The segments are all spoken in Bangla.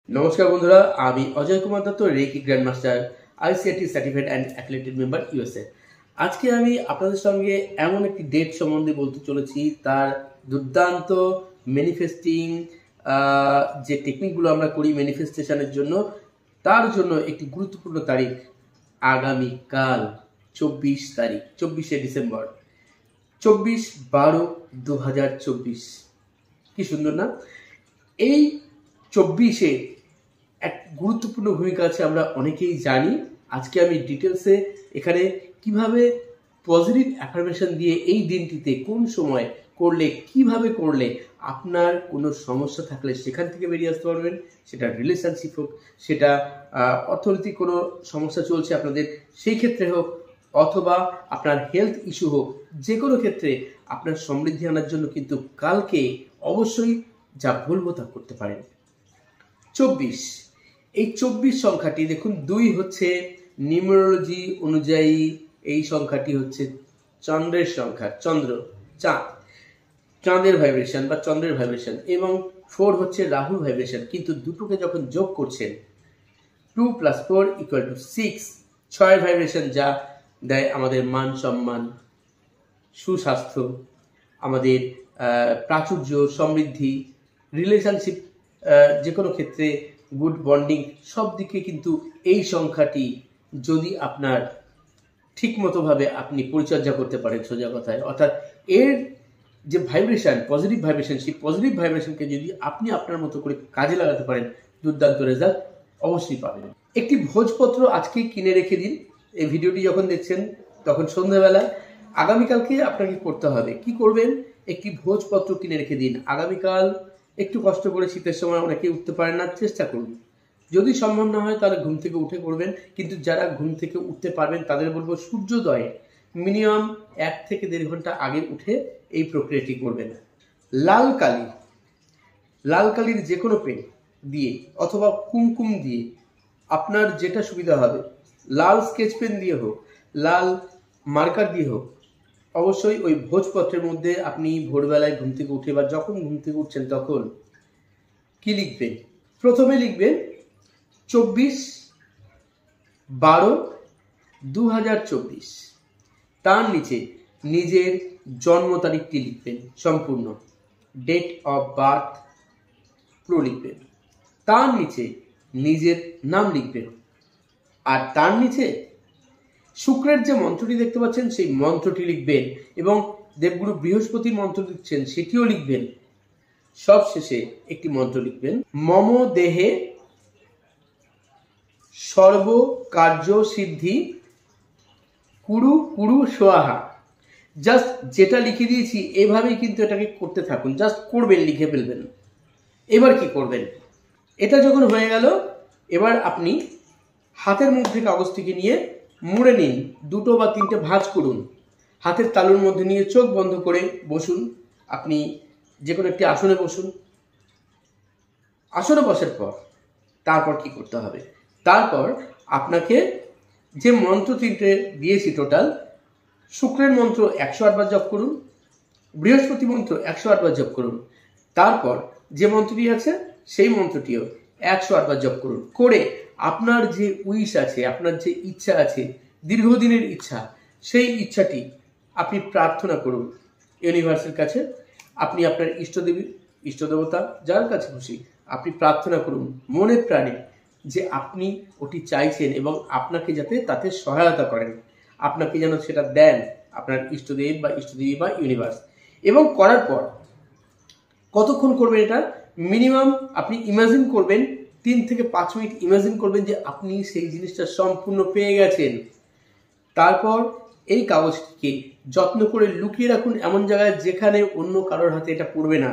নমস্কার বন্ধুরা, আমি Ajay Kumar Dutta, reiki grand master, ICIT certified and affiliated member USA. আজকে আমি আপনাদের সঙ্গে এমন একটি ডেট সম্বন্ধে বলতে চলেছি, তার দুর্দান্ত ম্যানিফেস্টিং যে টেকনিকগুলো আমরা করি ম্যানিফেস্টেশনের জন্য, তার জন্য একটি গুরুত্বপূর্ণ তারিখ আগামীকাল 24 তারিখ, 24শে ডিসেম্বর, 24/12/2024। কি সুন্দর না? এই 24-এ এক গুরুত্বপূর্ণ ভূমিকা আছে, আমরা অনেকেই জানি। আজকে আমি ডিটেলসে এখানে কিভাবে পজিটিভ অ্যাফার্মেশন দিয়ে এই দিনটিতে কোন সময় করলে, কিভাবে করলে আপনার কোনো সমস্যা থাকলে সেখান থেকে বেরিয়ে আসতে পারবেন, সেটা রিলেশনশিপ হোক, সেটা অর্থনৈতিক কোনো সমস্যা চলছে আপনাদের সেই ক্ষেত্রে হোক, অথবা আপনার হেলথ ইস্যু হোক, যে কোনো ক্ষেত্রে আপনার সমৃদ্ধি আনার জন্য কিন্তু কালকে অবশ্যই যা বলবো তা করতে পারেন। 24, এই 24 সংখ্যাটি দেখুন, 2 হচ্ছে নিউমেরোলজি অনুযায়ী এই সংখ্যাটি হচ্ছে চন্দ্রের সংখ্যা, চাঁদের ভাইব্রেশন বা চন্দ্রের ভাইব্রেশন, এবং 4 হচ্ছে রাহুর ভাইব্রেশন। কিন্তু দুটোকে যখন যোগ করছেন 2 + 4 = 6, 6 ভাইব্রেশন, যা দেয় আমাদের মান সম্মান, সুস্বাস্থ্য, আমাদের প্রাচুর্য, সমৃদ্ধি, রিলেশনশিপ, যে কোনো ক্ষেত্রে গুড বন্ডিং, সব দিকে কিন্তু এই সংখ্যাটি যদি আপনার ঠিক মতোভাবে আপনি পরিচর্যা করতে পারেন, সোজা কথায়, অর্থাৎ এর যে ভাইব্রেশন, পজিটিভ ভাইব্রেশন, সেই পজিটিভ ভাইব্রেশনকে যদি আপনি আপনার মতো করে কাজে লাগাতে পারেন, দুর্দান্ত রেজাল্ট অবশ্যই পাবেন। একটি ভোজপত্র আজকে কিনে রেখে দিন। এই ভিডিওটি যখন দেখছেন তখন সন্ধ্যাবেলা, আগামীকালকে আপনাকে করতে হবে কি করবেন, একটি ভোজপত্র কিনে রেখে দিন। আগামীকাল একটু কষ্ট করে, শীতের সময় অনেকে উঠতে পারেন না, চেষ্টা করুন। যদি সম্ভব না হয় তাহলে ঘুম থেকে উঠে করবেন, কিন্তু যারা ঘুম থেকে উঠতে পারবেন তাদের বলবো সূর্যোদয়ে মিনিমাম 1 থেকে 1.5 ঘন্টা আগে উঠে এই প্রক্রিয়াটি করবেন। লাল কালির যে কোনো পেন দিয়ে অথবা কুমকুম দিয়ে, আপনার যেটা সুবিধা হবে, লাল স্কেচ পেন দিয়ে হোক, লাল মার্কার দিয়ে হোক, অবশ্যই ওই ভোজপত্রের মধ্যে আপনি ভোরবেলায় ঘুম থেকে উঠে বা যখন ঘুম থেকে উঠছেন তখন কি লিখবেন? প্রথমে লিখবেন 24/12/2024। তার নিচে নিজের জন্ম তারিখটি লিখবেন, সম্পূর্ণ ডেট অফ বার্থ পুরো লিখবেন। তার নিচে নিজের নাম লিখবেন, আর তার নিচে শুক্রের যে মন্ত্রটি দেখতে পাচ্ছেন সেই মন্ত্রটি লিখবেন, এবং দেবগুরু বৃহস্পতি মন্ত্র লিখছেন সেটিও লিখবেন। সব শেষে একটি মন্ত্র লিখবেন, মম দেহে সর্ব কার্য সিদ্ধি কুরু কুরু সোয়াহা। জাস্ট যেটা লিখে দিয়েছি এভাবেই কিন্তু এটাকে করতে থাকুন, জাস্ট করবেন, লিখে ফেলবেন। এবার কি করবেন, এটা যখন হয়ে গেল, এবার আপনি হাতের মধ্যে কাগজটিকে নিয়ে মুড়ে নিন, 2 বা 3টে ভাঁজ করুন, হাতের তালুর মধ্যে নিয়ে চোখ বন্ধ করে বসুন। আপনি যে কোনো একটি আসনে বসুন। আসনে বসার পর তারপর কি করতে হবে, তারপর আপনাকে যে মন্ত্র 3টে দিয়েছি টোটাল, শুক্রের মন্ত্র 108 বার জপ করুন, বৃহস্পতি মন্ত্র 108 বার জপ করুন, তারপর যে মন্ত্রটি আছে সেই মন্ত্রটিও 108 বার জপ করুন। করে আপনার যে উইশ আছে, আপনার যে ইচ্ছা আছে, দীর্ঘদিনের ইচ্ছা, সেই ইচ্ছাটি আপনি প্রার্থনা করুন ইউনিভার্সের কাছে। আপনি আপনার ইষ্টদেবতা যার কাছে খুশি আপনি প্রার্থনা করুন মনে প্রাণে, যে আপনি ওটি চাইছেন এবং আপনাকে যাতে তাতে সহায়তা করেন, আপনাকে যেন সেটা দেন আপনার ইষ্টদেব বা ইষ্টদেবী বা ইউনিভার্স। এবং করার পর কতক্ষণ করবেন এটা, মিনিমাম আপনি ইমাজিন করবেন 3 থেকে 5 মিনিট ইমাজিন করবেন যে আপনি সেই জিনিসটা সম্পূর্ণ পেয়ে গেছেন। তারপর এই কাগজটিকে যত্ন করে লুকিয়ে রাখুন এমন জায়গায় যেখানে অন্য কারোর হাতে এটা পড়বে না,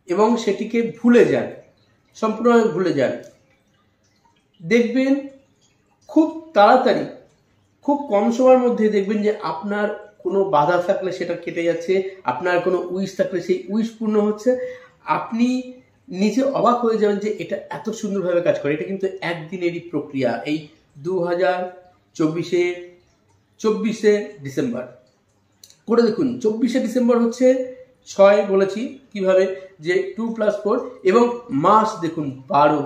এবং সেটিকে ভুলে যান, সম্পূর্ণভাবে ভুলে যান। দেখবেন খুব তাড়াতাড়ি, খুব কম সময়ের মধ্যে দেখবেন যে আপনার কোনো বাধা থাকলে সেটা কেটে যাচ্ছে, আপনার কোনো উইশ থাকলে সেই উইশ পূর্ণ হচ্ছে। আপনি নিজে অবাক হয়ে যাবেন যে এটা এত সুন্দরভাবে কাজ করে। এটা কিন্তু একদিনেরই প্রক্রিয়া। এই 24শে ডিসেম্বর করে দেখুন। 24শে ডিসেম্বর হচ্ছে 6 বলেছি কিভাবে, যে 2 + 4, এবং মাস দেখুন 12,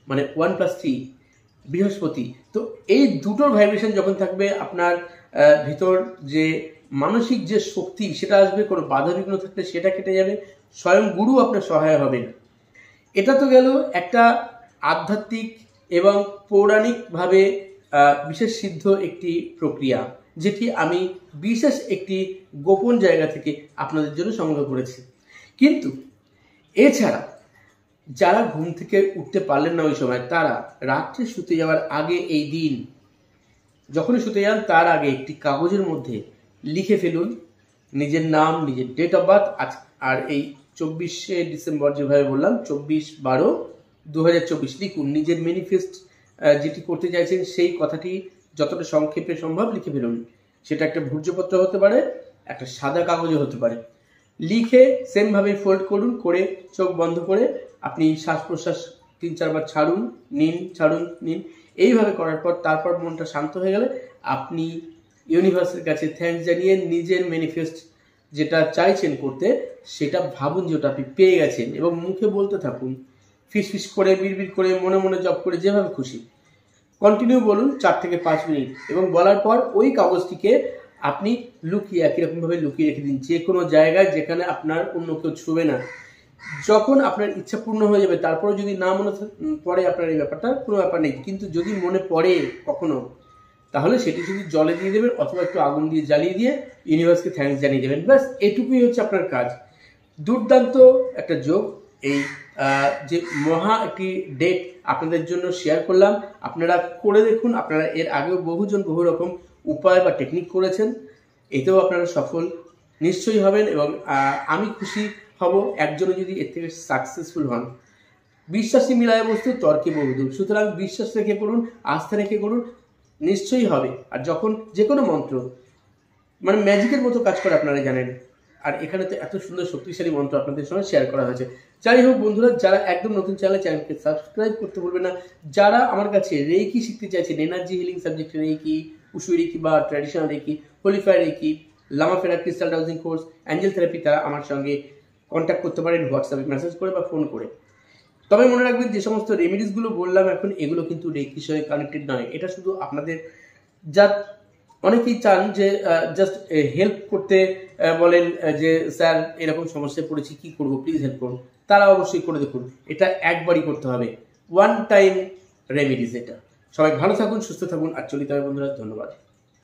মানে 1 + 3 বৃহস্পতি। তো এই দুটোর ভাইব্রেশন যখন থাকবে আপনার ভিতর যে মানসিক যে শক্তি সেটা আসবে, কোনো বাধা বিঘ্ন থাকলে সেটা কেটে যাবে, স্বয়ং গুরু আপনার সহায় হবেন। এটা তো গেল একটা আধ্যাত্মিক এবং পৌরাণিকভাবে বিশেষ সিদ্ধ একটি প্রক্রিয়া, যেটি আমি বিশেষ একটি গোপন জায়গা থেকে আপনাদের জন্য সংগ্রহ করেছি। কিন্তু এছাড়া যারা ঘুম থেকে উঠতে পারলেন না ওই সময়, তারা রাত্রে শুতে যাওয়ার আগে, এই দিন যখনই শুতে যান তার আগে একটি কাগজের মধ্যে লিখে ফেলুন নিজের নাম, নিজের ডেট অফ বার্থ, আর এই 24শে ডিসেম্বর যেভাবে বললাম 24/12/2024 লিখুন। নিজের ম্যানিফেস্ট যেটি করতে চাইছেন সেই কথাটি যতটা সংক্ষেপে সম্ভব লিখে ফেলুন। সেটা একটা ভূর্জপত্র হতে পারে, একটা সাদা কাগজে হতে পারে। লিখে সেমভাবে ফোল্ড করুন, করে চোখ বন্ধ করে আপনি শ্বাস প্রশ্বাস 3-4 বার ছাড়ুন, নিন, ছাড়ুন, নিন। এইভাবে করার পর তারপর মনটা শান্ত হয়ে গেলে আপনি ইউনিভার্সের কাছে থ্যাঙ্কস জানিয়ে নিজের ম্যানিফেস্ট যেটা চাইছেন করতে সেটা ভাবুন যে ওটা আপনি পেয়ে গেছেন, এবং মুখে বলতে থাকুন, ফিস করে, বিড়বিড় করে, মনে মনে জপ করে, যেভাবে খুশি কন্টিনিউ বলুন 4 থেকে 5 মিনিট। এবং বলার পর ওই কাগজটিকে আপনি লুকিয়ে, একই রকমভাবে লুকিয়ে রেখে দিন যে কোনো জায়গায় যেখানে আপনার অন্য কেউ ছুঁবে না। যখন আপনার ইচ্ছা পূর্ণ হয়ে যাবে, তারপরে যদি না মনে পড়ে আপনার এই ব্যাপারটা, কোনো ব্যাপার নেই, কিন্তু যদি মনে পড়ে কখনো, তাহলে সেটি শুধু জলে দিয়ে দেবেন অথবা একটু আগুন দিয়ে জ্বালিয়ে দিয়ে ইউনিভার্সকে থ্যাঙ্কস জানিয়ে দেবেন। ব্যাস এটুকুই হচ্ছে আপনার কাজ। দুর্দান্ত একটা যোগ। এই যে মহা একটি ডেট আপনাদের জন্য শেয়ার করলাম, আপনারা করে দেখুন। আপনারা এর আগেও বহুজন বহু রকম উপায় বা টেকনিক করেছেন, এতেও আপনারা সফল নিশ্চয়ই হবেন, এবং আমি খুশি হব একজনে যদি এর থেকে সাকসেসফুল হন। বিশ্বাসী মিলায় বস্তু তর্কে বহুদূর, সুতরাং বিশ্বাস রেখে করুন, আস্থা রেখে করুন, নিশ্চয়ই হবে। আর যখন যে কোনো মন্ত্র মানে ম্যাজিকের মতো কাজ করে আপনারা জানেন, আর এখানে তো এত সুন্দর শক্তিশালী মন্ত্র আপনাদের সঙ্গে শেয়ার করা হয়েছে। যাই হোক বন্ধুরা, যারা একদম নতুন চ্যানেলকে সাবস্ক্রাইব করতে ভুলবেন না। যারা আমার কাছে রেকি শিখতে চাইছেন, এনার্জি হিলিং সাবজেক্টে রেকি, উশু রেকি বা traditional reiki, holy fire reiki, Lama Fera crystal dowsing course, angel therapy, তারা আমার সঙ্গে কন্ট্যাক্ট করতে পারেন হোয়াটসঅ্যাপে মেসেজ করে বা ফোন করে। তবে মনে রাখবেন, যে সমস্ত রেমেডিসগুলো বললাম এখন, এগুলো কিন্তু রেকির সঙ্গে কানেক্টেড নয়। এটা শুধু আপনাদের যা অনেকেই চান যে জাস্ট হেল্প করতে, বলেন যে স্যার এরকম সমস্যায় পড়েছি, কি করব, প্লিজ হেল্প করুন, তারা অবশ্যই করে দেখুন। এটা একবারই করতে হবে, ওয়ান টাইম রেমেডিস এটা। সবাই ভালো থাকুন, সুস্থ থাকুন, আর চলিত হবে বন্ধুরা। ধন্যবাদ।